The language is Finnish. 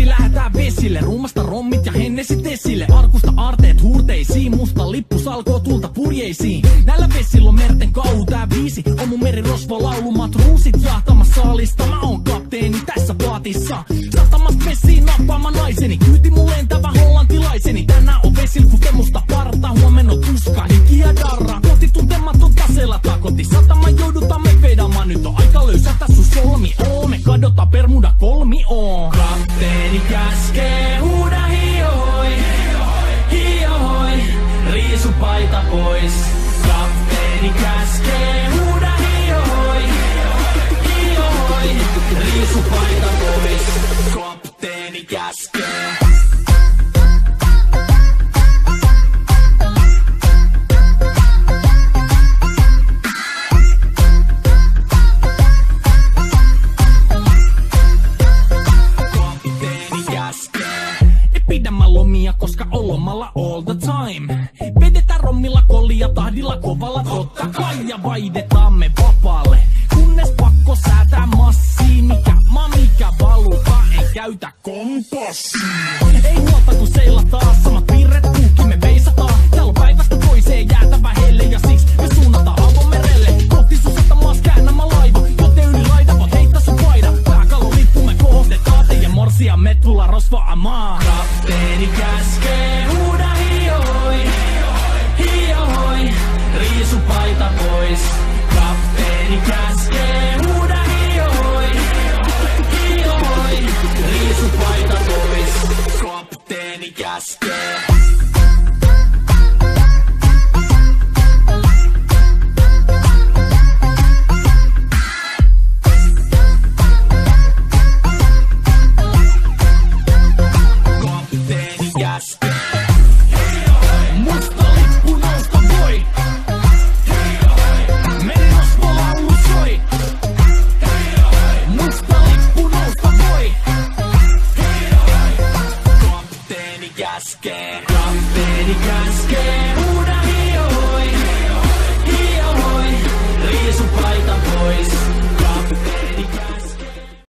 lähetään vesille. Ruumasta rommit ja hennesit esille. Arkusta aarteet huurteisiin, musta lippu salkoo tulta purjeisiin. Näillä vesillä on merten kau, tää biisi on mun merirosvo laulu. Matruusit jahtamas saalista, mä oon kapteeni tässä paatissa. Satamas vesiin nappaamaan naiseni, kyyti mun lentävä hollantilaiseni. Tänään on vesil kuten musta parta, huomenna on tuska, hiki ja darra. Kohti tuntematon taseella takoti, satama joudutaan me vedamaan. Nyt on aika löysätä sun solmi, me kadotaan Bermuda kolmioon. Kapteeni käskee, huuda hiihoi, hiihoi, riisu paita pois. Kapteeni käskee, huuda hiihoi, hiihoi, riisu paita pois. Kapteeni käskee. Pidämään lomia, koska on lomalla all the time. Vedetään rommilla kollia tahdilla kovalla totta kai. Ja vaihdetaan me vapaalle, kunnes pakko säätää massiin. Mikä valuta, ei käytä kompassia. Ei huolta kun seilataan, samat virret kuuki me veisataan. Täällä on päivästä toiseen jäätävä helle ja siksi me suunnataan avomerelle. Kohti sun satamas käännämä laiva, joten yli raida voit heittää sun paida. Pääkallon lippu me kohostetaan teidän morsia, me tulla rosvaamaan. Kapteeni käskee, huuda hiihoi, hiihoi, riisu paita pois. Kapteeni käskee, huuda hiihoi, hiihoi, riisu paita pois. Kapteeni käskee. Musta lippu nousta voi. Merirosvo laulu soi. Musta lippu nousta voi. Kapteeni käskee. Kapteeni käskee. Huuda hiihoi, hiihoi, riisu paita pois.